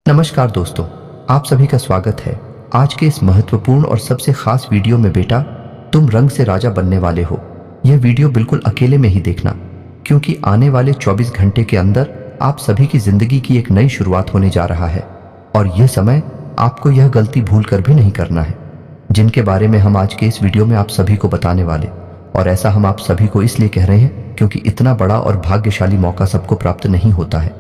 नमस्कार दोस्तों, आप सभी का स्वागत है आज के इस महत्वपूर्ण और सबसे खास वीडियो में। बेटा, तुम रंग से राजा बनने वाले हो। यह वीडियो बिल्कुल अकेले में ही देखना, क्योंकि आने वाले 24 घंटे के अंदर आप सभी की जिंदगी की एक नई शुरुआत होने जा रहा है। और यह समय आपको यह गलती भूल कर भी नहीं करना है, जिनके बारे में हम आज के इस वीडियो में आप सभी को बताने वाले। और ऐसा हम आप सभी को इसलिए कह रहे हैं क्योंकि इतना बड़ा और भाग्यशाली मौका सबको प्राप्त नहीं होता है।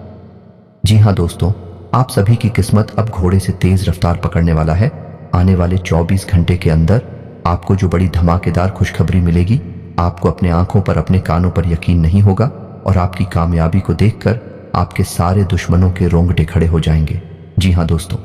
जी हाँ दोस्तों, आप सभी की किस्मत अब घोड़े से तेज रफ्तार पकड़ने वाला है। आने वाले 24 घंटे के अंदर आपको जो बड़ी धमाकेदार खुशखबरी मिलेगी, आपको अपने आंखों पर, अपने कानों पर यकीन नहीं होगा और आपकी कामयाबी को देखकर आपके सारे दुश्मनों के रोंगटे खड़े हो जाएंगे। जी हाँ दोस्तों,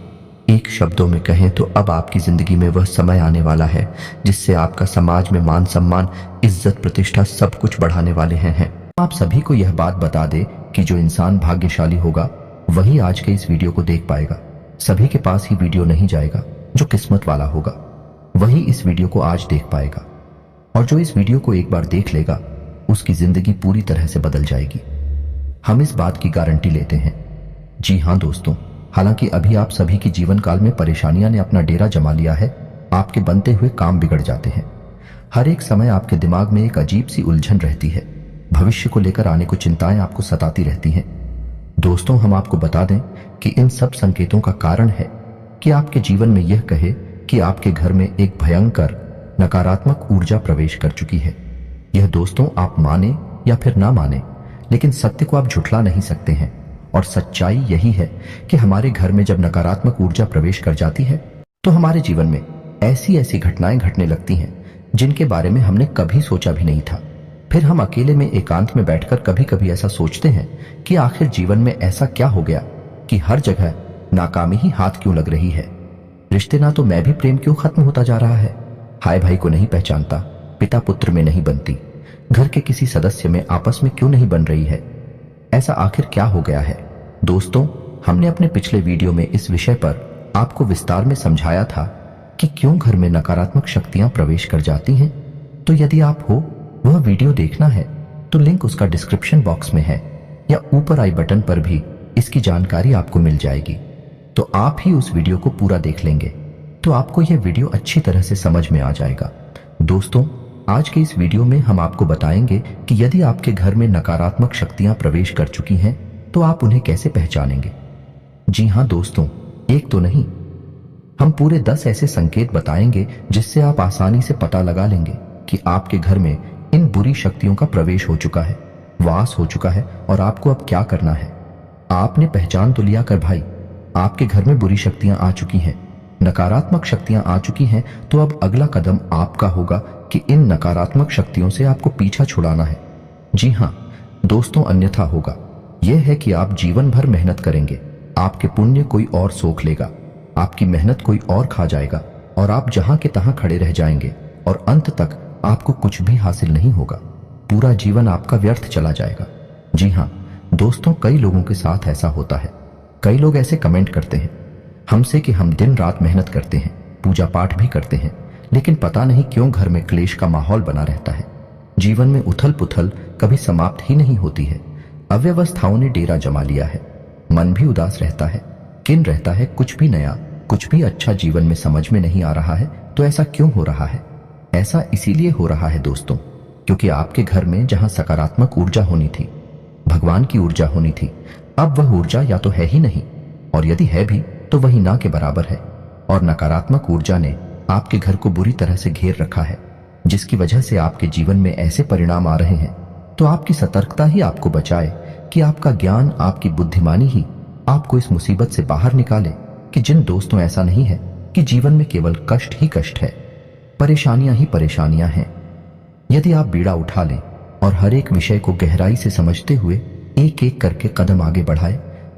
एक शब्दों में कहें तो अब आपकी जिंदगी में वह समय आने वाला है जिससे आपका समाज में मान सम्मान, इज्जत, प्रतिष्ठा सब कुछ बढ़ाने वाले हैं। आप सभी को यह बात बता दे कि जो इंसान भाग्यशाली होगा वही आज के इस वीडियो को देख पाएगा। सभी के पास ही वीडियो नहीं जाएगा। जो किस्मत वाला होगा वही इस वीडियो को आज देख पाएगा, और जो इस वीडियो को एक बार देख लेगा उसकी जिंदगी पूरी तरह से बदल जाएगी। हम इस बात की गारंटी लेते हैं। जी हाँ दोस्तों, हालांकि अभी आप सभी की जीवन काल में परेशानियां ने अपना डेरा जमा लिया है। आपके बनते हुए काम बिगड़ जाते हैं। हर एक समय आपके दिमाग में एक अजीब सी उलझन रहती है। भविष्य को लेकर आने को चिंताएं आपको सताती रहती हैं। दोस्तों, हम आपको बता दें कि इन सब संकेतों का कारण है कि आपके जीवन में यह कहे कि आपके घर में एक भयंकर नकारात्मक ऊर्जा प्रवेश कर चुकी है। यह दोस्तों, आप माने या फिर ना माने, लेकिन सत्य को आप झुठला नहीं सकते हैं। और सच्चाई यही है कि हमारे घर में जब नकारात्मक ऊर्जा प्रवेश कर जाती है तो हमारे जीवन में ऐसी ऐसी घटनाएं घटने लगती हैं जिनके बारे में हमने कभी सोचा भी नहीं था। फिर हम अकेले में एकांत में बैठकर कभी कभी ऐसा सोचते हैं कि आखिर जीवन में ऐसा क्या हो गया कि हर जगह नाकामी ही हाथ क्यों लग रही है। रिश्ते ना तो मैं भी प्रेम क्यों खत्म होता जा रहा है। भाई भाई को नहीं पहचानता, पिता पुत्र में नहीं बनती, घर के किसी सदस्य में आपस में क्यों नहीं बन रही है। ऐसा आखिर क्या हो गया है। दोस्तों, हमने अपने पिछले वीडियो में इस विषय पर आपको विस्तार में समझाया था कि क्यों घर में नकारात्मक शक्तियां प्रवेश कर जाती हैं। तो यदि आप हो वह वीडियो देखना है तो लिंक उसका डिस्क्रिप्शन बॉक्स में है या ऊपर आई बटन पर भी इसकी जानकारी आपको मिल जाएगी। तो आप ही उस वीडियो को पूरा देख लेंगे तो आपको यह वीडियो अच्छी तरह से समझ में आ जाएगा। दोस्तों, आज के इस वीडियो में हम आपको बताएंगे कि यदि आपके घर में नकारात्मक शक्तियां प्रवेश कर चुकी हैं तो आप उन्हें कैसे पहचानेंगे। जी हाँ दोस्तों, एक तो नहीं, हम पूरे 10 ऐसे संकेत बताएंगे जिससे आप आसानी से पता लगा लेंगे कि आपके घर में इन बुरी शक्तियों का प्रवेश हो चुका है, वास हो चुका है, और आपको अब क्या करना है। आपने पहचान तो लिया कर भाई, आपके घर में बुरी शक्तियां आ चुकी हैं, नकारात्मक शक्तियां आ चुकी हैं। तो अब अगला कदम आपका होगा कि इन नकारात्मक शक्तियों से आपको पीछा छुड़ाना है। जी हाँ दोस्तों, अन्यथा होगा यह है कि आप जीवन भर मेहनत करेंगे, आपके पुण्य कोई और सोख लेगा, आपकी मेहनत कोई और खा जाएगा, और आप जहां के तहां खड़े रह जाएंगे और अंत तक आपको कुछ भी हासिल नहीं होगा। पूरा जीवन आपका व्यर्थ चला जाएगा। जी हाँ दोस्तों, कई लोगों के साथ ऐसा होता है। कई लोग ऐसे कमेंट करते हैं हमसे कि हम दिन रात मेहनत करते हैं, पूजा पाठ भी करते हैं, लेकिन पता नहीं क्यों घर में क्लेश का माहौल बना रहता है। जीवन में उथल पुथल कभी समाप्त ही नहीं होती है। अव्यवस्थाओं ने डेरा जमा लिया है। मन भी उदास रहता है, किन रहता है, कुछ भी नया, कुछ भी अच्छा जीवन में समझ में नहीं आ रहा है। तो ऐसा क्यों हो रहा है? ऐसा इसीलिए हो रहा है दोस्तों, क्योंकि आपके घर में जहां सकारात्मक ऊर्जा होनी थी, भगवान की ऊर्जा होनी थी, अब वह ऊर्जा या तो है ही नहीं, और यदि है भी तो वही ना के बराबर है। और नकारात्मक ऊर्जा ने आपके घर को बुरी तरह से घेर रखा है, जिसकी वजह से आपके जीवन में ऐसे परिणाम आ रहे हैं। तो आपकी सतर्कता ही आपको बचाए कि आपका ज्ञान, आपकी बुद्धिमानी ही आपको इस मुसीबत से बाहर निकाले। कि जिन दोस्तों, ऐसा नहीं है कि जीवन में केवल कष्ट ही कष्ट है, परेशानियां ही परेशानियां हैं। यदि आप बीड़ा उठा लें और हर एक विषय को गहराई से समझते हुए एक एक करके कदम आगे बढ़ाए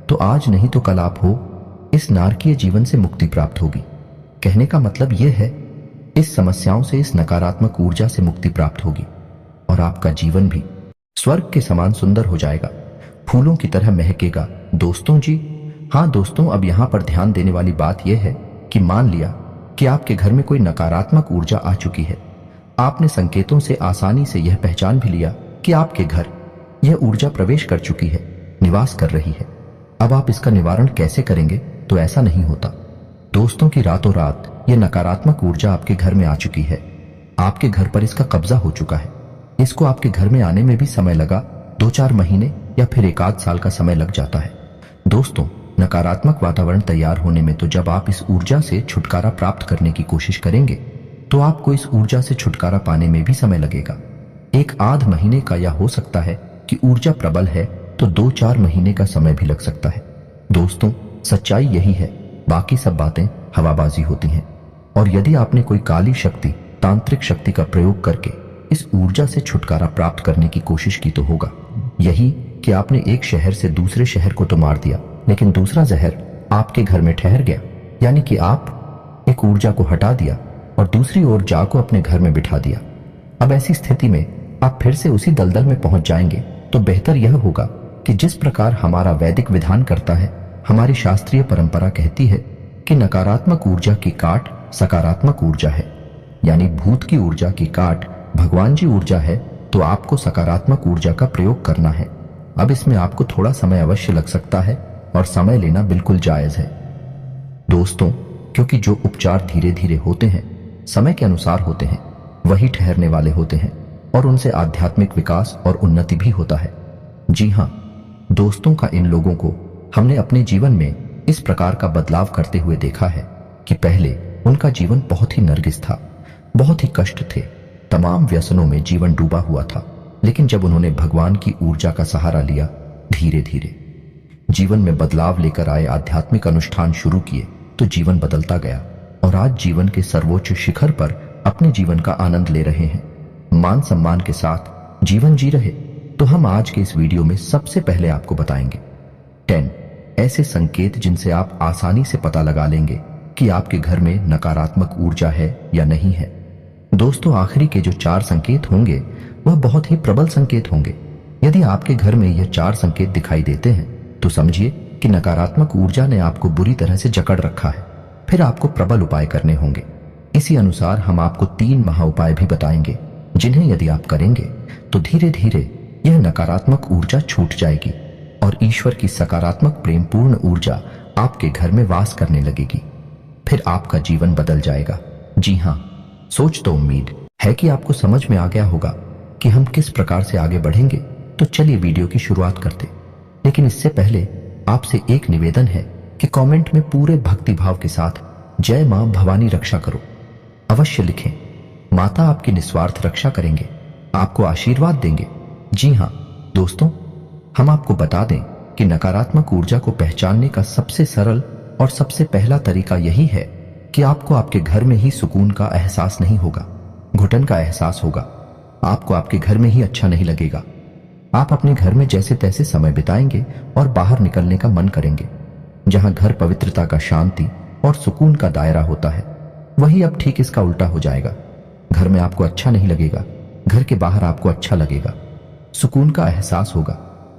तो आज नहीं तो कल आप हो इस नारकीय जीवन से मुक्ति प्राप्त होगी। कहने का मतलब यह है, इस समस्याओं से, इस नकारात्मक ऊर्जा से मुक्ति प्राप्त होगी और आपका जीवन भी स्वर्ग के समान सुंदर हो जाएगा, फूलों की तरह महकेगा। दोस्तों जी हाँ दोस्तों, अब यहां पर ध्यान देने वाली बात यह है कि मान लिया कि आपके घर में कोई नकारात्मक ऊर्जा आ चुकी है। आपने संकेतों से आसानी से यह पहचान भी लिया कि आपके घर यह ऊर्जा प्रवेश कर चुकी है, निवास कर रही है। अब आप इसका निवारण कैसे करेंगे तो ऐसा नहीं होता। दोस्तों की रातों रात ये नकारात्मक ऊर्जा आपके घर में आ चुकी है। आपके घर पर इसका कब्जा हो चुका है। इसको आपके घर में आने में भी समय लगा, 2-4 महीने या फिर 1 आध साल का समय लग जाता है। दोस्तों, नकारात्मक वातावरण तैयार होने में तो जब आप इस ऊर्जा से छुटकारा प्राप्त करने की कोशिश करेंगे तो आपको इस ऊर्जा से छुटकारा पाने में भी समय लगेगा। 1 आध महीने का, या हो सकता है कि ऊर्जा प्रबल है तो 2-4 महीने का समय भी लग सकता है। दोस्तों, सच्चाई यही है, बाकी सब बातें हवाबाजी होती हैं। और यदि आपने कोई काली शक्ति, तांत्रिक शक्ति का प्रयोग करके इस ऊर्जा से छुटकारा प्राप्त करने की कोशिश की तो होगा यही कि आपने एक शहर से दूसरे शहर को तो मार दिया, लेकिन दूसरा जहर आपके घर में ठहर गया। यानी कि आप एक ऊर्जा को हटा दिया और दूसरी ऊर्जा को अपने घर में बिठा दिया। अब ऐसी स्थिति में आप फिर से उसी दलदल में पहुंच जाएंगे। तो बेहतर यह होगा कि जिस प्रकार हमारा वैदिक विधान करता है, हमारी शास्त्रीय परंपरा कहती है कि नकारात्मक ऊर्जा की काट सकारात्मक ऊर्जा है, यानी भूत की ऊर्जा की काट भगवान जी ऊर्जा है, तो आपको सकारात्मक ऊर्जा का प्रयोग करना है। अब इसमें आपको थोड़ा समय अवश्य लग सकता है और समय लेना बिल्कुल जायज है। दोस्तों, क्योंकि जो उपचार धीरे धीरे होते हैं, समय के अनुसार होते हैं, वही ठहरने वाले होते हैं और उनसे आध्यात्मिक विकास और उन्नति भी होता है। जी हाँ दोस्तों, का इन लोगों को हमने अपने जीवन में इस प्रकार का बदलाव करते हुए देखा है कि पहले उनका जीवन बहुत ही नरगिस था, बहुत ही कष्ट थे, तमाम व्यसनों में जीवन डूबा हुआ था। लेकिन जब उन्होंने भगवान की ऊर्जा का सहारा लिया, धीरे धीरे जीवन में बदलाव लेकर आए, आध्यात्मिक अनुष्ठान शुरू किए, तो जीवन बदलता गया और आज जीवन के सर्वोच्च शिखर पर अपने जीवन का आनंद ले रहे हैं, मान सम्मान के साथ जीवन जी रहे। तो हम आज के इस वीडियो में सबसे पहले आपको बताएंगे 10 ऐसे संकेत जिनसे आप आसानी से पता लगा लेंगे कि आपके घर में नकारात्मक ऊर्जा है या नहीं है। दोस्तों, आखिरी के जो 4 संकेत होंगे वह बहुत ही प्रबल संकेत होंगे। यदि आपके घर में यह 4 संकेत दिखाई देते हैं तो समझिए कि नकारात्मक ऊर्जा ने आपको बुरी तरह से जकड़ रखा है। फिर आपको प्रबल उपाय करने होंगे। इसी अनुसार हम आपको 3 महा उपाय भी बताएंगे, जिन्हें यदि आप करेंगे तो धीरे धीरे यह नकारात्मक ऊर्जा छूट जाएगी और ईश्वर की सकारात्मक प्रेमपूर्ण ऊर्जा आपके घर में वास करने लगेगी। फिर आपका जीवन बदल जाएगा। जी हाँ, सोच तो उम्मीद है कि आपको समझ में आ गया होगा कि हम किस प्रकार से आगे बढ़ेंगे। तो चलिए वीडियो की शुरुआत करते। लेकिन इससे पहले आपसे एक निवेदन है कि कमेंट में पूरे भक्तिभाव के साथ जय मां भवानी रक्षा करो अवश्य लिखें। माता आपकी निस्वार्थ रक्षा करेंगे, आपको आशीर्वाद देंगे। जी हाँ दोस्तों, हम आपको बता दें कि नकारात्मक ऊर्जा को पहचानने का सबसे सरल और सबसे पहला तरीका यही है कि आपको आपके घर में ही सुकून का एहसास नहीं होगा, घुटन का एहसास होगा। आपको आपके घर में ही अच्छा नहीं लगेगा। आप अपने घर में जैसे तैसे समय बिताएंगे और बाहर निकलने का मन करेंगे। जहां घर पवित्रता का, शांति और सुकून का दायरा होता है, वही अब ठीक इसका उल्टा हो जाएगा। घर में आपको अच्छा नहीं लगेगा, घर के बाहर आपको अच्छा लगेगा, सुकून का एहसास होगा।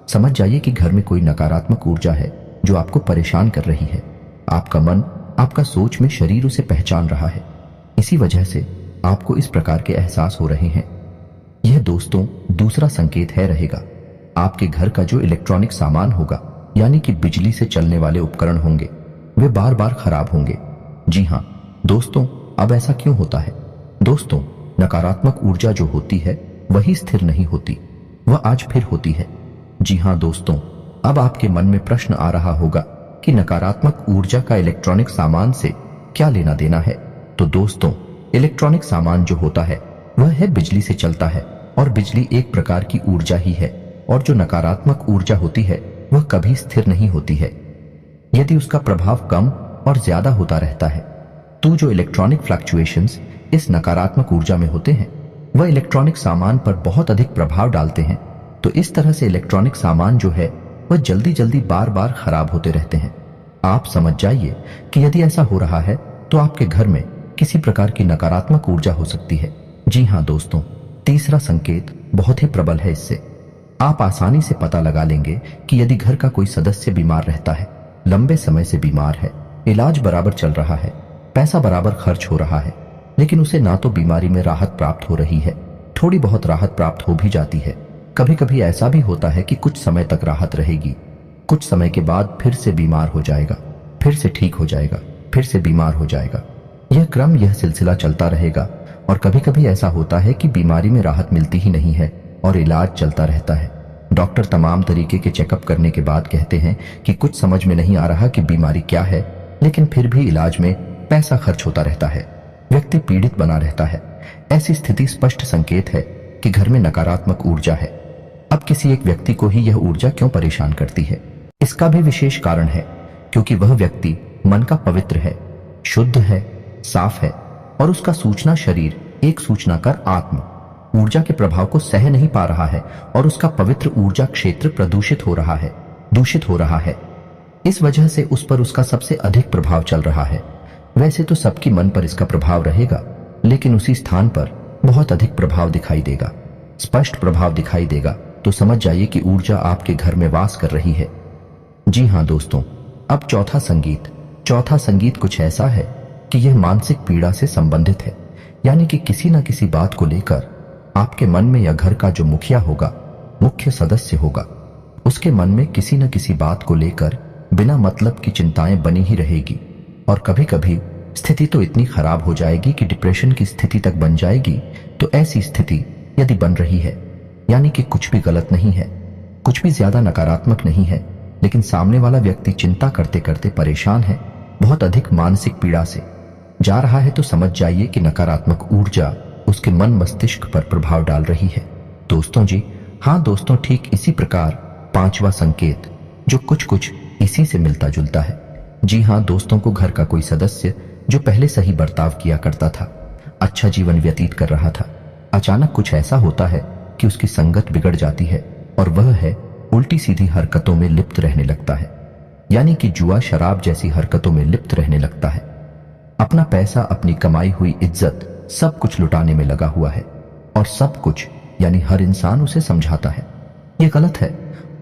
समझ जाइए कि घर में कोई नकारात्मक ऊर्जा है जो आपको परेशान कर रही है। आपका मन, आपका सोच में शरीर उसे पहचान रहा है। इसी वजह से आपको इस प्रकार के एहसास हो रहे हैं। यह दोस्तों दूसरा संकेत है रहेगा। आपके घर का जो इलेक्ट्रॉनिक सामान होगा, यानी कि बिजली से चलने वाले उपकरण होंगे, वे बार बार खराब होंगे। जी हाँ दोस्तों, अब ऐसा क्यों होता है? दोस्तों, नकारात्मक ऊर्जा जो होती है वही स्थिर नहीं होती, वह आज फिर होती है। जी हाँ दोस्तों, अब आपके मन में प्रश्न आ रहा होगा कि नकारात्मक ऊर्जा का इलेक्ट्रॉनिक सामान से क्या लेना देना है। तो दोस्तों, इलेक्ट्रॉनिक सामान जो होता है वह है बिजली से चलता है और बिजली एक प्रकार की ऊर्जा ही है। और जो नकारात्मक ऊर्जा होती है वह कभी स्थिर नहीं होती है। यदि उसका प्रभाव कम और ज्यादा होता रहता है तो जो इलेक्ट्रॉनिक फ्लक्चुएशंस इस नकारात्मक ऊर्जा में होते हैं वह इलेक्ट्रॉनिक सामान पर बहुत अधिक प्रभाव डालते हैं। तो इस तरह से इलेक्ट्रॉनिक सामान जो है वह जल्दी जल्दी बार बार खराब होते रहते हैं। आप समझ जाइए कि यदि ऐसा हो रहा है तो आपके घर में किसी प्रकार की नकारात्मक ऊर्जा हो सकती है। जी हाँ दोस्तों, तीसरा संकेत बहुत ही प्रबल है। इससे आप आसानी से पता लगा लेंगे कि यदि घर का कोई सदस्य बीमार रहता है, लंबे समय से बीमार है, इलाज बराबर चल रहा है, पैसा बराबर खर्च हो रहा है, लेकिन उसे ना तो बीमारी में राहत प्राप्त हो रही है, थोड़ी बहुत राहत प्राप्त हो भी जाती है। कभी कभी ऐसा भी होता है कि कुछ समय तक राहत रहेगी, कुछ समय के बाद फिर से बीमार हो जाएगा, फिर से ठीक हो जाएगा, फिर से बीमार हो जाएगा। यह सिलसिला चलता रहेगा और कभी कभी ऐसा होता है कि बीमारी में राहत मिलती ही नहीं है और इलाज चलता रहता है। डॉक्टर तमाम तरीके के चेकअप करने के बाद कहते हैं कि कुछ समझ में नहीं आ रहा कि बीमारी क्या है, लेकिन फिर भी इलाज में पैसा खर्च होता रहता है, व्यक्ति पीड़ित बना रहता है। ऐसी स्थिति स्पष्ट संकेत है कि घर में नकारात्मक ऊर्जा है। अब किसी एक व्यक्ति को ही यह ऊर्जा क्यों परेशान करती है? इसका भी विशेष कारण है, क्योंकि वह व्यक्ति मन का पवित्र है, शुद्ध है, साफ है और उसका सूचना शरीर एक सूचना कर आत्म ऊर्जा के प्रभाव को सह नहीं पा रहा है और उसका पवित्र ऊर्जा क्षेत्र प्रदूषित हो रहा है, दूषित हो रहा है। इस वजह से उस पर उसका सबसे अधिक प्रभाव चल रहा है। वैसे तो सबकी मन पर इसका प्रभाव रहेगा, लेकिन उसी स्थान पर बहुत अधिक प्रभाव दिखाई देगा, स्पष्ट प्रभाव दिखाई देगा, तो समझ जाइए कि ऊर्जा आपके घर में वास कर रही है। जी हाँ दोस्तों, अब चौथा संगीत कुछ ऐसा है कि यह मानसिक पीड़ा से संबंधित है, यानी कि किसी न किसी बात को लेकर आपके मन में या घर का जो मुखिया होगा, मुख्य सदस्य होगा, उसके मन में किसी न किसी बात को लेकर बिना मतलब की चिंताएं बनी ही रहेगी और कभी कभी स्थिति तो इतनी खराब हो जाएगी कि डिप्रेशन की स्थिति तक बन जाएगी। तो ऐसी स्थिति यदि बन रही है, यानी कि कुछ भी गलत नहीं है, कुछ भी ज्यादा नकारात्मक नहीं है, लेकिन सामने वाला व्यक्ति चिंता करते करते परेशान है, बहुत अधिक मानसिक पीड़ा से जा रहा है, तो समझ जाइए कि नकारात्मक ऊर्जा उसके मन मस्तिष्क पर प्रभाव डाल रही है। दोस्तों जी हाँ दोस्तों, ठीक इसी प्रकार पांचवा संकेत जो कुछ इसी से मिलता जुलता है। जी हाँ दोस्तों, को घर का कोई सदस्य जो पहले सही बर्ताव किया करता था, अच्छा जीवन व्यतीत कर रहा था, अचानक कुछ ऐसा होता है कि उसकी संगत बिगड़ जाती है और वह है उल्टी सीधी हरकतों में लिप्त रहने लगता है, यानी कि जुआ शराब जैसी हरकतों में लिप्त रहने लगता है। अपना पैसा, अपनी कमाई हुई इज्जत सब कुछ लुटाने में लगा हुआ है और सब कुछ यानी हर इंसान उसे समझाता है यह गलत है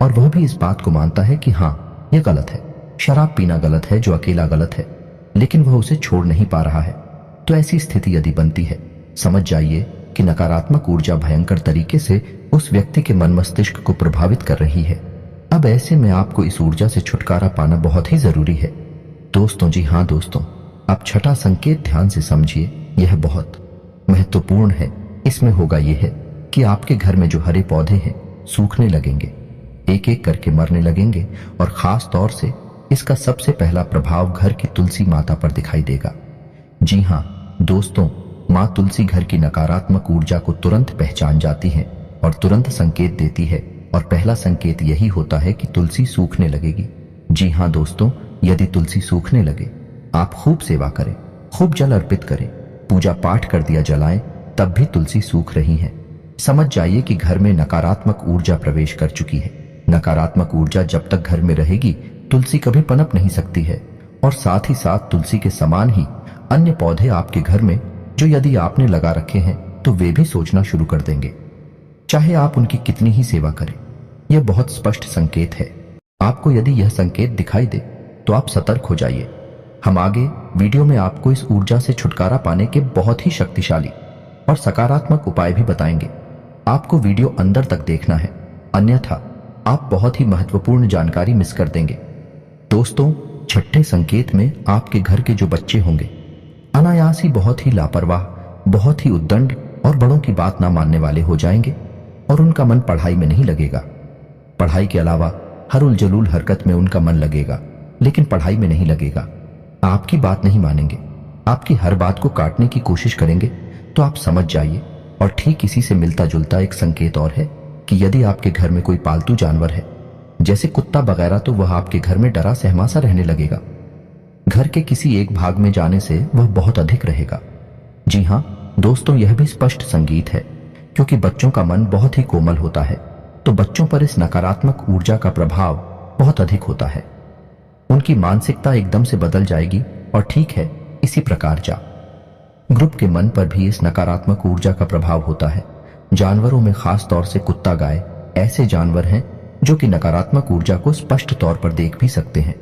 और वह भी इस बात को मानता है कि हाँ यह गलत है, शराब पीना गलत है, जो अकेला गलत है, लेकिन वह उसे छोड़ नहीं पा रहा है। तो ऐसी स्थिति यदि बनती है, समझ जाइए कि नकारात्मक ऊर्जा भयंकर तरीके से उस व्यक्ति के मन मस्तिष्क को प्रभावित कर रही है। अब ऐसे में आपको इस ऊर्जा से छुटकारा पाना बहुत ही जरूरी है दोस्तों। जी हाँ दोस्तों, अब छठा संकेत ध्यान से समझिए, यह बहुत महत्वपूर्ण है। इसमें होगा यह है कि आपके घर में जो हरे पौधे हैं सूखने लगेंगे, एक एक करके मरने लगेंगे और खास तौर से इसका सबसे पहला प्रभाव घर की तुलसी माता पर दिखाई देगा। जी हाँ दोस्तों, माँ तुलसी घर की नकारात्मक ऊर्जा को तुरंत पहचान जाती है और तुरंत संकेत देती है और पहला संकेत यही होता है कि तुलसी सूखने लगेगी। जी हाँ दोस्तों, यदि तुलसी सूखने लगे, आप खूब सेवा करें, खूब जल अर्पित करें, पूजा पाठ कर दिया जलाएं, तब भी तुलसी सूख रही है, समझ जाइए कि घर में नकारात्मक ऊर्जा प्रवेश कर चुकी है। नकारात्मक ऊर्जा जब तक घर में रहेगी, तुलसी कभी पनप नहीं सकती है और साथ ही साथ तुलसी के समान ही अन्य पौधे आपके घर में जो यदि आपने लगा रखे हैं तो वे भी सोचना शुरू कर देंगे, चाहे आप उनकी कितनी ही सेवा करें। यह बहुत स्पष्ट संकेत है। आपको यदि यह संकेत दिखाई दे तो आप सतर्क हो जाइए। हम आगे वीडियो में आपको इस ऊर्जा से छुटकारा पाने के बहुत ही शक्तिशाली और सकारात्मक उपाय भी बताएंगे। आपको वीडियो अंदर तक देखना है, अन्यथा आप बहुत ही महत्वपूर्ण जानकारी मिस कर देंगे। दोस्तों, छठे संकेत में आपके घर के जो बच्चे होंगे अनायास ही बहुत ही लापरवाह, बहुत ही उद्दंड और बड़ों की बात ना मानने वाले हो जाएंगे और उनका मन पढ़ाई में नहीं लगेगा। पढ़ाई के अलावा हर उलझुल हरकत में उनका मन लगेगा, लेकिन पढ़ाई में नहीं लगेगा। आपकी बात नहीं मानेंगे, आपकी हर बात को काटने की कोशिश करेंगे। तो आप समझ जाइए। और ठीक इसी से मिलता जुलता एक संकेत और है कि यदि आपके घर में कोई पालतू जानवर है, जैसे कुत्ता वगैरह, तो वह आपके घर में डरा सहमा सा रहने लगेगा। घर के किसी एक भाग में जाने से वह बहुत अधिक रहेगा। जी हाँ दोस्तों, यह भी स्पष्ट संगीत है, क्योंकि बच्चों का मन बहुत ही कोमल होता है, तो बच्चों पर इस नकारात्मक ऊर्जा का प्रभाव बहुत अधिक होता है। उनकी मानसिकता एकदम से बदल जाएगी। और ठीक है, इसी प्रकार ग्रुप के मन पर भी इस नकारात्मक ऊर्जा का प्रभाव होता है। जानवरों में खास तौर से कुत्ता, गाय ऐसे जानवर हैं जो कि नकारात्मक ऊर्जा को स्पष्ट तौर पर देख भी सकते हैं।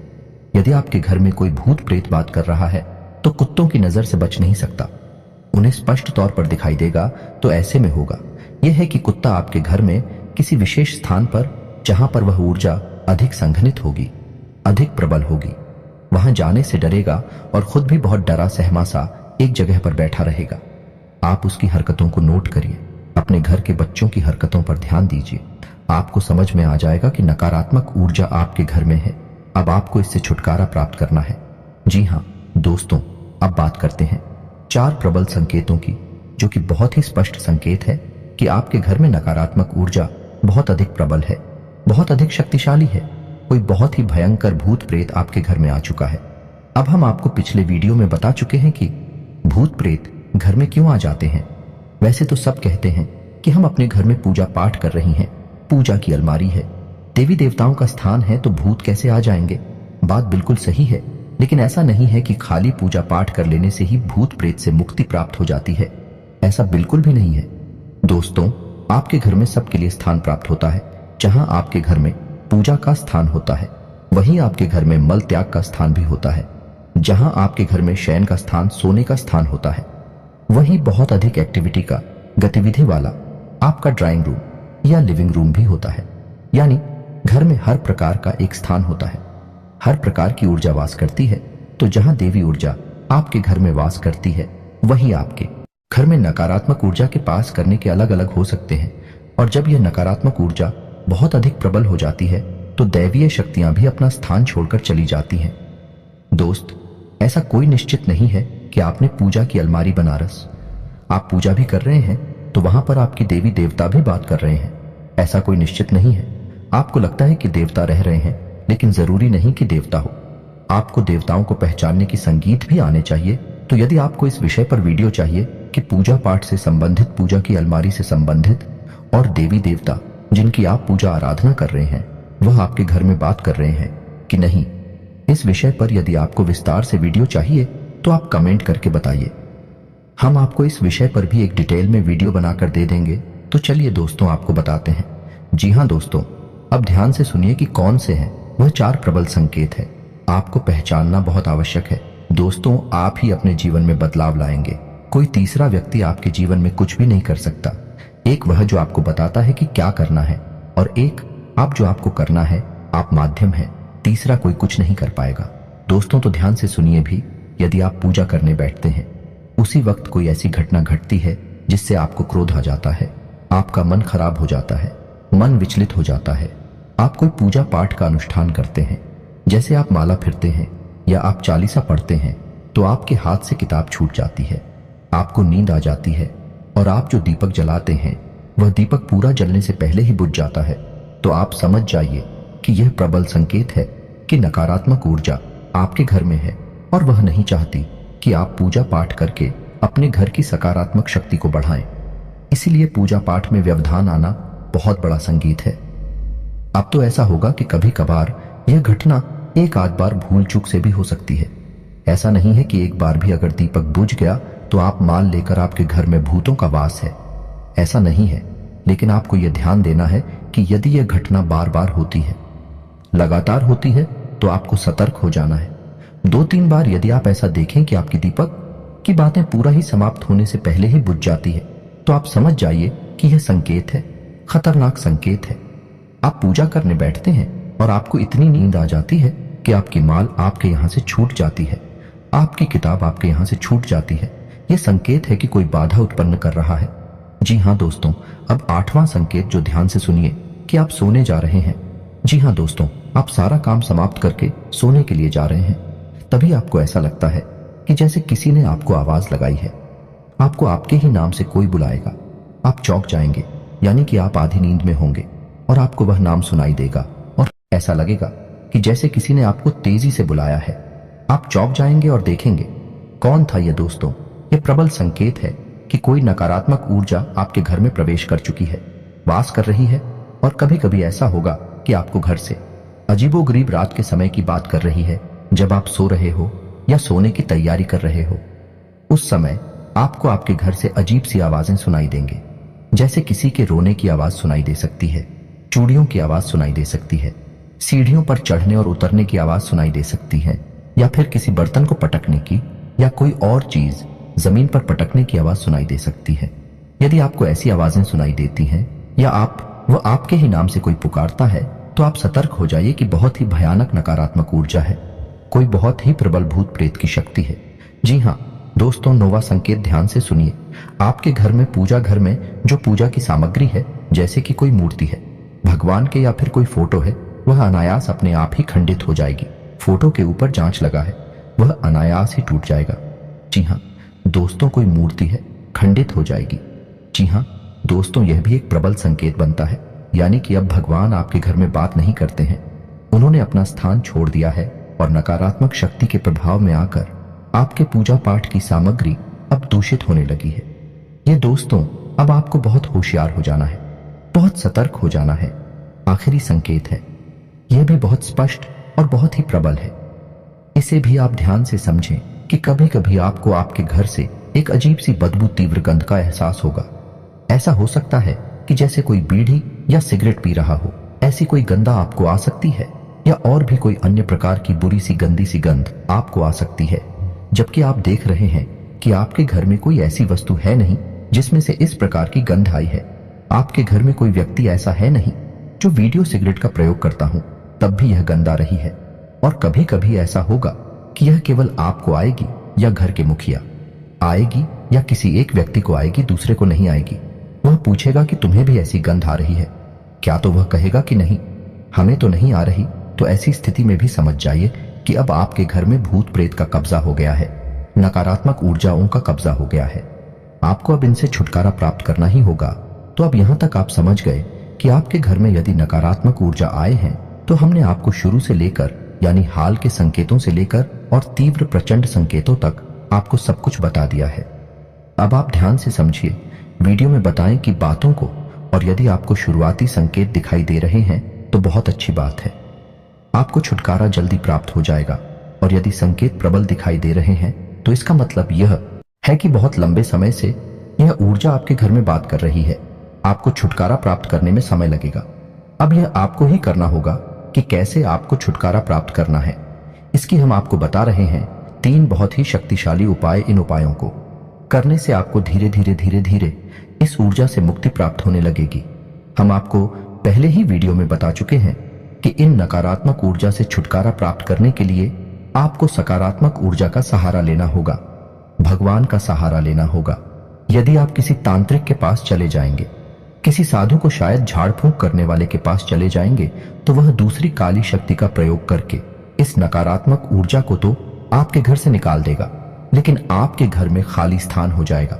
यदि आपके घर में कोई भूत प्रेत बात कर रहा है तो कुत्तों की नजर से बच नहीं सकता, उन्हें स्पष्ट तौर पर दिखाई देगा। तो ऐसे में होगा यह है कि कुत्ता आपके घर में किसी विशेष स्थान पर, जहां पर वह ऊर्जा अधिक संघनित होगी, अधिक प्रबल होगी, वहां जाने से डरेगा और खुद भी बहुत डरा सहमा सा एक जगह पर बैठा रहेगा। आप उसकी हरकतों को नोट करिए, अपने घर के बच्चों की हरकतों पर ध्यान दीजिए। आपको समझ में आ जाएगा कि नकारात्मक ऊर्जा आपके घर में है। अब आपको इससे छुटकारा प्राप्त करना है। जी हाँ दोस्तों, अब बात करते हैं 4 प्रबल संकेतों की, जो कि बहुत ही स्पष्ट संकेत है कि आपके घर में नकारात्मक ऊर्जा बहुत अधिक प्रबल है, बहुत अधिक शक्तिशाली है। कोई बहुत ही भयंकर भूत प्रेत आपके घर में आ चुका है। अब हम आपको पिछले वीडियो में बता चुके हैं कि भूत प्रेत घर में क्यों आ जाते हैं। वैसे तो सब कहते हैं कि हम अपने घर में पूजा पाठ कर रही हैं, पूजा की अलमारी है, देवी देवताओं का स्थान है, तो भूत कैसे आ जाएंगे। बात बिल्कुल सही है, लेकिन ऐसा नहीं है कि खाली पूजा पाठ कर लेने से ही भूत प्रेत से मुक्ति प्राप्त हो जाती है। ऐसा बिल्कुल भी नहीं है दोस्तों। आपके घर में सबके लिए स्थान प्राप्त होता है। जहां आपके घर में पूजा का स्थान होता है, वहीं आपके घर में मल त्याग का स्थान भी होता है। जहां आपके घर में शयन का स्थान, सोने का स्थान होता है, वहीं बहुत अधिक एक्टिविटी का, गतिविधि वाला आपका ड्राइंग रूम या लिविंग रूम भी होता है। यानी घर में हर प्रकार का एक स्थान होता है, हर प्रकार की ऊर्जा वास करती है। तो जहां देवी ऊर्जा आपके घर में वास करती है, वहीं आपके घर में नकारात्मक ऊर्जा के पास करने के अलग अलग हो सकते हैं। और जब यह नकारात्मक ऊर्जा बहुत अधिक प्रबल हो जाती है, तो दैवीय शक्तियां भी अपना स्थान छोड़कर चली जाती हैं। दोस्त, ऐसा कोई निश्चित नहीं है कि आपने पूजा की अलमारी बनारस, आप पूजा भी कर रहे हैं तो वहां पर आपकी देवी देवता भी बात कर रहे हैं। ऐसा कोई निश्चित नहीं है। आपको लगता है कि देवता रह रहे हैं, लेकिन जरूरी नहीं कि देवता हो। आपको देवताओं को पहचानने की संगीत भी आने चाहिए। तो यदि आपको इस विषय पर वीडियो चाहिए कि पूजा पाठ से संबंधित, पूजा की अलमारी से संबंधित और देवी देवता जिनकी आप पूजा आराधना कर रहे हैं वह आपके घर में बात कर रहे हैं कि नहीं, इस विषय पर यदि आपको विस्तार से वीडियो चाहिए तो आप कमेंट करके बताइए। हम आपको इस विषय पर भी एक डिटेल में वीडियो बनाकर दे देंगे। तो चलिए दोस्तों, आपको बताते हैं। जी हाँ दोस्तों, अब ध्यान से सुनिए कि कौन से हैं वह 4 प्रबल संकेत है। आपको पहचानना बहुत आवश्यक है दोस्तों। आप ही अपने जीवन में बदलाव लाएंगे, कोई तीसरा व्यक्ति आपके जीवन में कुछ भी नहीं कर सकता। एक वह जो आपको बताता है कि क्या करना है, और एक आप जो आपको करना है। आप माध्यम हैं, तीसरा कोई कुछ नहीं कर पाएगा। दोस्तों तो ध्यान से सुनिए भी, यदि आप पूजा करने बैठते हैं, उसी वक्त कोई ऐसी घटना घटती है जिससे आपको क्रोध आ जाता है, आपका मन खराब हो जाता है, मन विचलित हो जाता है। आप कोई पूजा पाठ का अनुष्ठान करते हैं, जैसे आप माला फिरते हैं या आप चालीसा पढ़ते हैं, तो आपके हाथ से किताब छूट जाती है, आपको नींद आ जाती है, और आप जो दीपक जलाते हैं वह दीपक पूरा जलने से पहले ही बुझ जाता है। तो आप समझ जाइए कि यह प्रबल संकेत है कि नकारात्मक ऊर्जा आपके घर में है, और वह नहीं चाहती कि आप पूजा पाठ करके अपने घर की सकारात्मक शक्ति को बढ़ाएं। इसीलिए पूजा पाठ में व्यवधान आना बहुत बड़ा संगीत है। अब तो ऐसा होगा कि कभी कभार यह घटना एक आध बार भूल चूक से भी हो सकती है। ऐसा नहीं है कि एक बार भी अगर दीपक बुझ गया तो आप मान लेकर आपके घर में भूतों का वास है, ऐसा नहीं है। लेकिन आपको यह ध्यान देना है कि यदि यह घटना बार बार होती है, लगातार होती है, तो आपको सतर्क हो जाना है। 2-3 बार यदि आप ऐसा देखें कि आपकी दीपक की बातें पूरा ही समाप्त होने से पहले ही बुझ जाती है, तो आप समझ जाइए कि यह संकेत है, खतरनाक संकेत है। आप पूजा करने बैठते हैं और आपको इतनी नींद आ जाती है कि आपकी माल आपके यहां से छूट जाती है, आपकी किताब आपके यहां से छूट जाती है। यह संकेत है कि कोई बाधा उत्पन्न कर रहा है। जी हाँ दोस्तों, अब 8वां संकेत जो ध्यान से सुनिए कि आप सोने जा रहे हैं। जी हाँ दोस्तों, आप सारा काम समाप्त करके सोने के लिए जा रहे हैं। तभी आपको ऐसा लगता है कि जैसे किसी ने आपको आवाज लगाई है, आपको आपके ही नाम से कोई बुलाएगा। आप चौंक जाएंगे, यानी कि आप आधी नींद में होंगे और आपको वह नाम सुनाई देगा और ऐसा लगेगा कि जैसे किसी ने आपको तेजी से बुलाया है। आप चौंक जाएंगे और देखेंगे कौन था यह। दोस्तों, यह प्रबल संकेत है कि कोई नकारात्मक ऊर्जा आपके घर में प्रवेश कर चुकी है, वास कर रही है। और कभी कभी ऐसा होगा कि आपको घर से अजीबोगरीब रात के समय की बात कर रही है, जब आप सो रहे हो या सोने की तैयारी कर रहे हो। उस समय आपको आपके घर से अजीब सी आवाजें सुनाई देंगे, जैसे किसी के रोने की आवाज सुनाई दे सकती है, चूड़ियों की आवाज सुनाई दे सकती है, सीढ़ियों पर चढ़ने और उतरने की आवाज सुनाई दे सकती है, या फिर किसी बर्तन को पटकने की या कोई और चीज जमीन पर पटकने की आवाज सुनाई दे सकती है। यदि आपको ऐसी आवाजें सुनाई देती हैं या वह आपके ही नाम से कोई पुकारता है, तो आप सतर्क हो जाइए कि बहुत ही भयानक नकारात्मक ऊर्जा है। कोई बहुत ही प्रबल भूत प्रेत की शक्ति है। जी हाँ दोस्तों, नोवा संकेत ध्यान से सुनिए। आपके घर में पूजा घर में जो पूजा की सामग्री है, जैसे कि कोई मूर्ति है, भगवान के या फिर कोई फोटो है, वह अनायास अपने आप ही खंडित हो जाएगी। फोटो के ऊपर जांच लगा है, वह अनायास ही टूट जाएगा। जी हाँ दोस्तों, कोई मूर्ति है, खंडित हो जाएगी। जी हाँ दोस्तों, यह भी एक प्रबल संकेत बनता है, यानी कि अब भगवान आपके घर में बात नहीं करते हैं, उन्होंने अपना स्थान छोड़ दिया है और नकारात्मक शक्ति के प्रभाव में आकर आपके पूजा पाठ की सामग्री अब दूषित होने लगी है। ये दोस्तों, अब आपको बहुत होशियार हो जाना है, बहुत सतर्क हो जाना है। आखिरी संकेत है, यह भी बहुत स्पष्ट और बहुत ही प्रबल है। इसे भी आप ध्यान से समझें कि कभी कभी आपको आपके घर से एक अजीब सी बदबू तीव्र गंध का एहसास होगा। ऐसा हो सकता है कि जैसे कोई बीड़ी या सिगरेट पी रहा हो, ऐसी कोई गंधा आपको आ सकती है, या और भी कोई अन्य प्रकार की बुरी सी गंदी सी गंध आपको आ सकती है, जबकि आप देख रहे हैं कि आपके घर में कोई ऐसी वस्तु है नहीं जिसमें से इस प्रकार की गंध आई है। आपके घर में कोई व्यक्ति ऐसा है नहीं जो वीडियो सिगरेट का प्रयोग करता हूं, तब भी यह गंध आ रही है। और कभी कभी ऐसा होगा कि यह केवल आपको आएगी, या घर के मुखिया आएगी, या किसी एक व्यक्ति को आएगी, दूसरे को नहीं आएगी। वह पूछेगा कि तुम्हें भी ऐसी गंध आ रही है क्या, तो वह कहेगा कि नहीं, हमें तो नहीं आ रही। तो ऐसी स्थिति में भी समझ जाइए कि अब आपके घर में भूत प्रेत का कब्जा हो गया है, नकारात्मक ऊर्जाओं का कब्जा हो गया है। आपको अब इनसे छुटकारा प्राप्त करना ही होगा। तो अब यहां तक आप समझ गए कि आपके घर में यदि नकारात्मक ऊर्जा आए हैं, तो हमने आपको शुरू से लेकर, यानी हाल के संकेतों से लेकर और तीव्र प्रचंड संकेतों तक आपको सब कुछ बता दिया है। अब आप ध्यान से समझिए, वीडियो में बताएं कि बातों को, और यदि आपको शुरुआती संकेत दिखाई दे रहे हैं तो बहुत अच्छी बात है, आपको छुटकारा जल्दी प्राप्त हो जाएगा। और यदि संकेत प्रबल दिखाई दे रहे हैं तो इसका मतलब यह है कि बहुत लंबे समय से यह ऊर्जा आपके घर में बात कर रही है। आपको छुटकारा प्राप्त करने में समय लगेगा। अब यह आपको ही करना होगा कि कैसे आपको छुटकारा प्राप्त करना है। इसकी हम आपको बता रहे हैं 3 बहुत ही शक्तिशाली उपाय। इन उपायों को करने से आपको धीरे धीरे इस ऊर्जा से मुक्ति प्राप्त होने लगेगी। हम आपको पहले ही वीडियो में बता चुके हैं कि इन नकारात्मक ऊर्जा से छुटकारा प्राप्त करने के लिए आपको सकारात्मक ऊर्जा का सहारा लेना होगा, भगवान का सहारा लेना होगा। यदि आप किसी तांत्रिक के पास चले जाएंगे, किसी साधु को शायद झाड़ फूंक करने वाले के पास चले जाएंगे, तो वह दूसरी काली शक्ति का प्रयोग करके इस नकारात्मक ऊर्जा को तो आपके घर से निकाल देगा, लेकिन आपके घर में खाली स्थान हो जाएगा।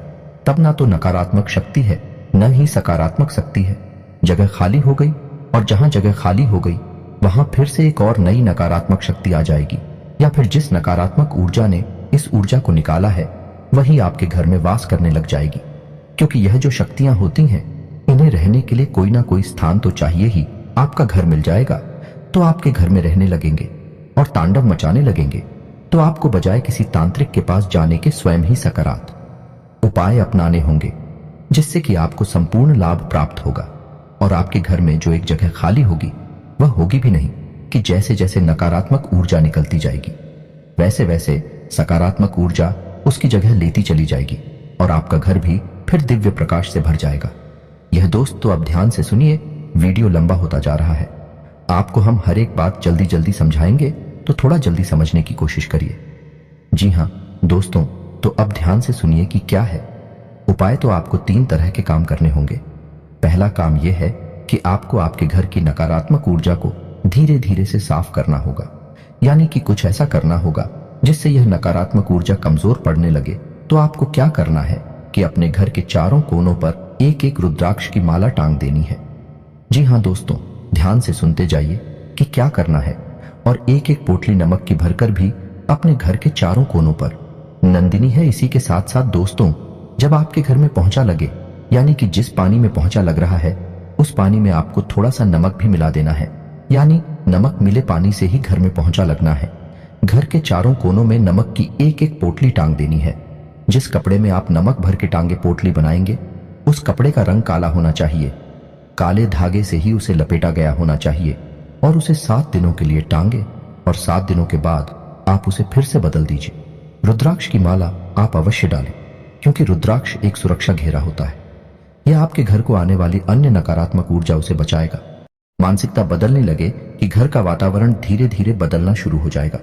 तब ना तो नकारात्मक शक्ति है, न ही सकारात्मक शक्ति है। जगह खाली हो गई, और जहां जगह खाली हो गई वहां फिर से एक और नई नकारात्मक शक्ति आ जाएगी, या फिर जिस नकारात्मक ऊर्जा ने इस ऊर्जा को निकाला है वही आपके घर में वास करने लग जाएगी। क्योंकि यह जो शक्तियां होती हैं, इन्हें रहने के लिए कोई ना कोई स्थान तो चाहिए ही। आपका घर मिल जाएगा तो आपके घर में रहने लगेंगे और तांडव मचाने लगेंगे। तो आपको बजाय किसी तांत्रिक के पास जाने के स्वयं ही सकारात्मक उपाय अपनाने होंगे, जिससे कि आपको संपूर्ण लाभ प्राप्त होगा। और आपके घर में जो एक जगह खाली होगी, वह होगी भी नहीं कि जैसे जैसे नकारात्मक ऊर्जा निकलती जाएगी, वैसे वैसे सकारात्मक ऊर्जा उसकी जगह लेती चली जाएगी, और आपका घर भी फिर दिव्य प्रकाश से भर जाएगा। यह दोस्त तो अब ध्यान से सुनिए, वीडियो लंबा होता जा रहा है। आपको हम हर एक बात जल्दी जल्दी समझाएंगे, तो थोड़ा जल्दी समझने की कोशिश करिए। जी हाँ दोस्तों, तो अब ध्यान से सुनिए कि क्या है उपाय। तो आपको 3 तरह के काम करने होंगे। पहला काम यह है कि आपको आपके घर की नकारात्मक ऊर्जा को धीरे धीरे से साफ करना होगा, यानी कि कुछ ऐसा करना होगा जिससे यह नकारात्मक ऊर्जा कमजोर पड़ने लगे। तो आपको क्या करना है कि अपने घर के चारों कोनों पर एक एक रुद्राक्ष की माला टांग देनी है। जी हाँ दोस्तों, ध्यान से सुनते जाइए कि क्या करना है। और एक एक पोटली नमक की भरकर भी अपने घर के चारों कोनों पर नंदिनी है। इसी के साथ साथ दोस्तों, जब आपके घर में पहुंचा लगे, यानी कि जिस पानी में पहुंचा लग रहा है, उस पानी में आपको थोड़ा सा नमक भी मिला देना है, यानी नमक मिले पानी से ही घर में पहुंचा लगना है। घर के चारों कोनों में नमक की एक एक पोटली टांग देनी है। जिस कपड़े में आप नमक भर के टांगे पोटली बनाएंगे, उस कपड़े का रंग काला होना चाहिए, काले धागे से ही उसे लपेटा गया होना चाहिए, और उसे 7 दिनों के लिए टांगे, और 7 दिनों के बाद आप उसे फिर से बदल दीजिए। रुद्राक्ष की माला आप अवश्य डालें, क्योंकि रुद्राक्ष एक सुरक्षा घेरा होता है। यह आपके घर को आने वाली अन्य नकारात्मक ऊर्जा उसे बचाएगा। मानसिकता बदलने लगे कि घर का वातावरण धीरे धीरे बदलना शुरू हो जाएगा।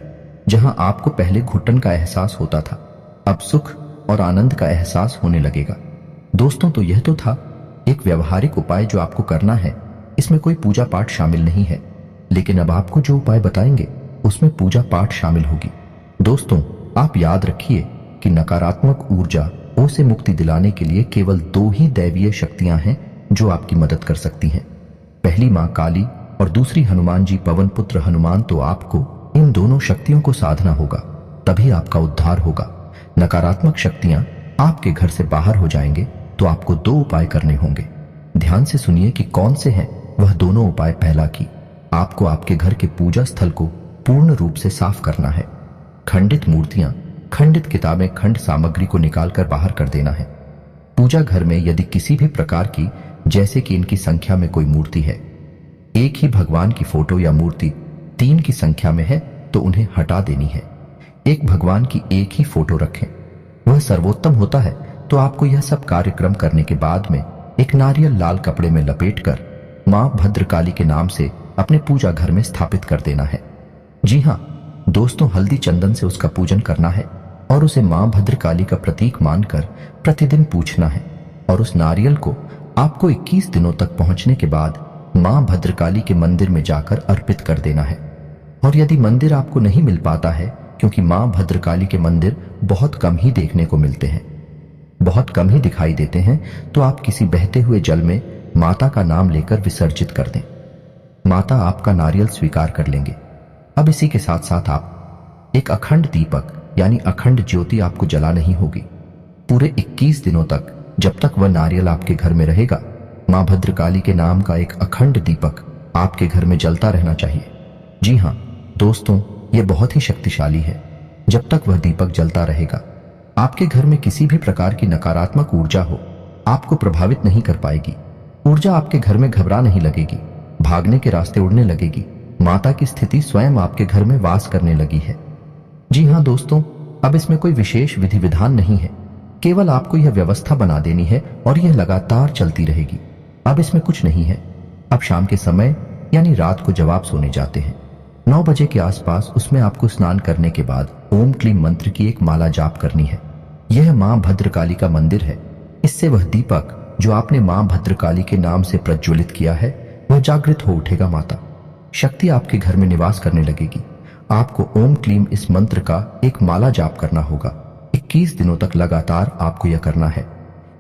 जहां आपको पहले घुटन का एहसास होता था, अब सुख और आनंद का एहसास होने लगेगा। दोस्तों, तो यह तो था एक व्यवहारिक उपाय जो आपको करना है। इसमें कोई पूजा पाठ शामिल नहीं है, लेकिन अब आपको जो उपाय बताएंगे उसमें पूजा पाठ शामिल होगी। दोस्तों, आप याद रखिए कि नकारात्मक ऊर्जा से मुक्ति दिलाने के लिए केवल 2 ही दैवीय शक्तियां हैं जो आपकी मदद कर सकती हैं। पहली मां काली और दूसरी हनुमान जी पवन पुत्र हनुमान। तो आपको इन दोनों शक्तियों को साधना होगा, तभी आपका उद्धार होगा। नकारात्मक शक्तियां आपके घर से बाहर हो जाएंगे तो आपको 2 उपाय करने होंगे। ध्यान से सुनिए कि कौन से हैं वह दोनों उपाय। पहला कि आपको आपके घर के पूजा स्थल को पूर्ण रूप से साफ करना है। खंडित मूर्तियां, खंडित किताबें, खंड सामग्री को निकालकर बाहर कर देना है। पूजा घर में यदि किसी भी प्रकार की, जैसे कि इनकी संख्या में कोई मूर्ति है, एक ही भगवान की फोटो या मूर्ति 3 की संख्या में है, तो उन्हें हटा देनी है। एक भगवान की एक ही फोटो रखें, वह सर्वोत्तम होता है। तो आपको यह सब कार्यक्रम करने के बाद में एक नारियल लाल कपड़े में लपेटकर मां भद्रकाली के नाम से अपने पूजा घर में स्थापित कर देना है। जी हां दोस्तों, हल्दी चंदन से उसका पूजन करना है और उसे मां भद्रकाली का प्रतीक मानकर प्रतिदिन पूछना है। और उस नारियल को आपको 21 दिनों तक पहुंचने के बाद मां भद्रकाली के मंदिर में जाकर अर्पित कर देना है। और यदि मंदिर आपको नहीं मिल पाता है, क्योंकि मां भद्रकाली के मंदिर बहुत कम ही देखने को मिलते हैं, बहुत कम ही दिखाई देते हैं, तो आप किसी बहते हुए जल में माता का नाम लेकर विसर्जित कर दें। माता आपका नारियल स्वीकार कर लेंगे। अब इसी के साथ साथ आप एक अखंड दीपक यानी अखंड ज्योति आपको जला नहीं होगी पूरे 21 दिनों तक। जब तक वह नारियल आपके घर में रहेगा, मां भद्रकाली के नाम का एक अखंड दीपक आपके घर में जलता रहना चाहिए। जी हां दोस्तों, यह बहुत ही शक्तिशाली है। जब तक वह दीपक जलता रहेगा, आपके घर में किसी भी प्रकार की नकारात्मक ऊर्जा हो आपको प्रभावित नहीं कर पाएगी। ऊर्जा आपके घर में घबरा नहीं लगेगी, भागने के रास्ते उड़ने लगेगी। माता की स्थिति स्वयं आपके घर में वास करने लगी है। जी हां दोस्तों, अब इसमें कोई विशेष विधि विधान नहीं है, केवल आपको यह व्यवस्था बना देनी है और यह लगातार चलती रहेगी। अब इसमें कुछ नहीं है। अब शाम के समय यानी रात को जब आप सोने जाते हैं 9 बजे के आसपास, उसमें आपको स्नान करने के बाद ओम क्लीम मंत्र की एक माला जाप करनी है। यह मां भद्रकाली का मंदिर है। इससे वह दीपक जो आपने मां भद्रकाली के नाम से प्रज्वलित किया है वह जागृत हो उठेगा। माता शक्ति आपके घर में निवास करने लगेगी। आपको ओम क्लीम इस मंत्र का एक माला जाप करना होगा। 21 दिनों तक लगातार आपको यह करना है।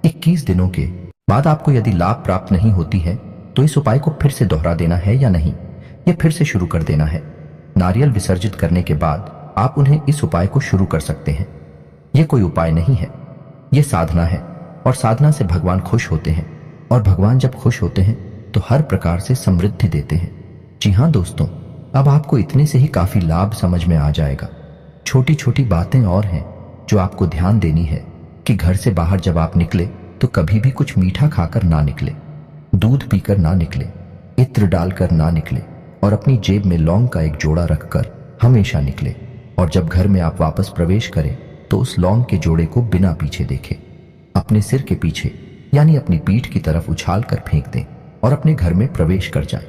21 दिनों के बाद आपको यदि लाभ प्राप्त नहीं होती है तो इस उपाय को फिर से दोहरा देना है या नहीं, यह फिर से शुरू कर देना है। नारियल विसर्जित करने के बाद आप उन्हें इस उपाय को शुरू कर सकते हैं। यह कोई उपाय नहीं है, यह साधना है। और साधना से भगवान खुश होते हैं, और भगवान जब खुश होते हैं तो हर प्रकार से समृद्धि देते हैं। जी हां दोस्तों, अब आपको इतने से ही काफी लाभ समझ में आ जाएगा। छोटी छोटी बातें और हैं जो आपको ध्यान देनी है कि घर से बाहर जब आप निकले तो कभी भी कुछ मीठा खाकर ना निकले, दूध पीकर ना निकले, इत्र डालकर ना निकले, और अपनी जेब में लौंग का एक जोड़ा रखकर हमेशा निकले। और जब घर में आप वापस प्रवेश करें तो उस लौंग के जोड़े को बिना पीछे देखे अपने सिर के पीछे यानी अपनी पीठ की तरफ उछाल कर फेंक दें और अपने घर में प्रवेश कर जाएं।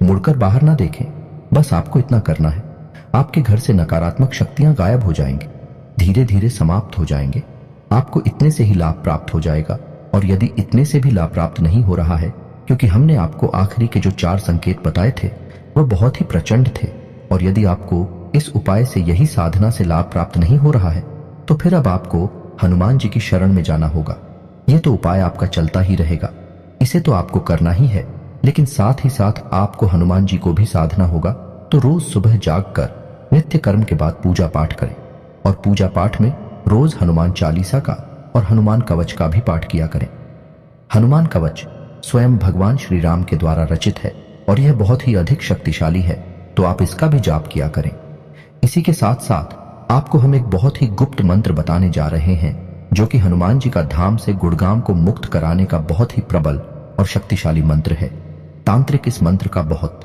मुड़कर बाहर ना देखें। बस आपको इतना करना है। आपके घर से नकारात्मक शक्तियां गायब हो जाएंगी, धीरे धीरे समाप्त हो जाएंगे। आपको इतने से ही लाभ प्राप्त हो जाएगा। और यदि इतने से भी लाभ प्राप्त नहीं हो रहा है, क्योंकि हमने आपको आखिरी के जो 4 संकेत बताए थे वह बहुत ही प्रचंड थे, और यदि आपको इस उपाय से, यही साधना से लाभ प्राप्त नहीं हो रहा है, तो फिर अब आपको हनुमान जी की शरण में जाना होगा। यह तो उपाय आपका चलता ही रहेगा, इसे तो आपको करना ही है, लेकिन साथ ही साथ आपको हनुमान जी को भी साधना होगा। तो रोज सुबह जागकर नित्य कर्म के बाद पूजा पाठ करें, और पूजा पाठ में रोज हनुमान चालीसा का और हनुमान कवच का भी पाठ किया करें। हनुमान कवच स्वयं भगवान श्री राम के द्वारा रचित है और यह बहुत ही अधिक शक्तिशाली है, तो आप इसका भी जाप किया करें। इसी के साथ साथ आपको हम एक बहुत ही गुप्त मंत्र बताने जा रहे हैं, जो कि हनुमान जी का धाम से गुड़गाम को मुक्त कराने का बहुत ही प्रबल और शक्तिशाली मंत्र है। तांत्रिक इस मंत्र का बहुत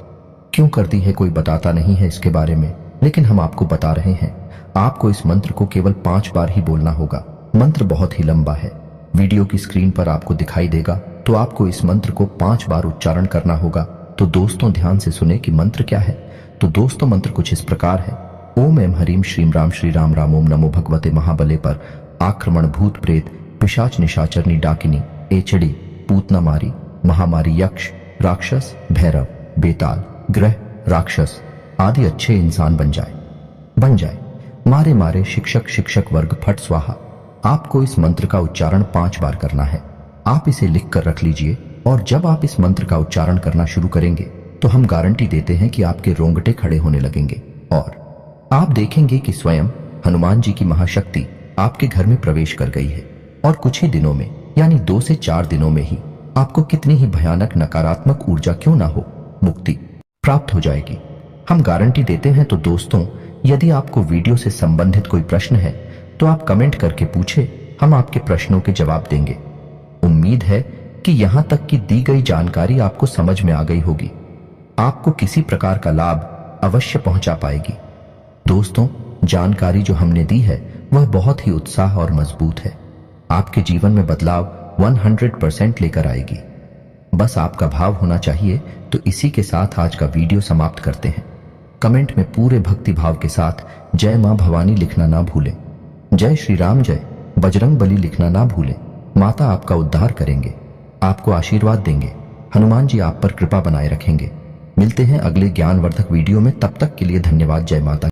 क्यों करती है कोई बताता नहीं है इसके बारे में, लेकिन हम आपको बता रहे हैं। आपको इस मंत्र को केवल 5 बार ही बोलना होगा। मंत्र बहुत ही लंबा है, वीडियो की स्क्रीन पर आपको दिखाई देगा। तो आपको इस मंत्र को 5 बार उच्चारण करना होगा। तो दोस्तों ध्यान से सुने कि मंत्र क्या है। तो दोस्तों मंत्र कुछ इस प्रकार है। ओम एम हरीम श्री राम राम ओम नमो भगवते महाबले पर आक्रमण भूत प्रेत पिशाच निशाचरनी डाकिनी एचड़ी पूतना मारी महामारी यक्ष राक्षस भैरव बेताल ग्रह राक्षस आदि अच्छे इंसान बन जाए। मारे मारे शिक्षक वर्ग फट स्वाहा। आपको इस मंत्र का उच्चारण 5 बार करना है। आप इसे लिख कर रख लीजिए और जब आप इस मंत्र का उच्चारण करना शुरू करेंगे तो हम गारंटी देते हैं कि आपके रोंगटे खड़े होने लगेंगे और आप देखेंगे कि स्वयं हनुमान जी की महाशक्ति आपके घर में प्रवेश कर गई है और कुछ ही दिनों में यानी 2 से 4 दिनों में ही आपको कितनी ही भयानक नकारात्मक ऊर्जा क्यों ना हो, मुक्ति प्राप्त हो जाएगी। हम गारंटी देते हैं। तो दोस्तों, यदि आपको वीडियो से संबंधित कोई प्रश्न है तो आप कमेंट करके पूछे, हम आपके प्रश्नों के जवाब देंगे। उम्मीद है कि यहां तक की दी गई जानकारी आपको समझ में आ गई होगी, आपको किसी प्रकार का लाभ अवश्य पहुंचा पाएगी। दोस्तों, जानकारी जो हमने दी है वह बहुत ही उत्साह और मजबूत है, आपके जीवन में बदलाव 100% लेकर आएगी। बस आपका भाव होना चाहिए। तो इसी के साथ आज का वीडियो समाप्त करते हैं। कमेंट में पूरे भक्ति भाव के साथ जय मां भवानी लिखना ना भूलें। जय श्री राम, जय बजरंग बली लिखना ना भूलें। माता आपका उद्धार करेंगे, आपको आशीर्वाद देंगे। हनुमान जी आप पर कृपा बनाए रखेंगे। मिलते हैं अगले ज्ञानवर्धक वीडियो में, तब तक के लिए धन्यवाद। जय माता।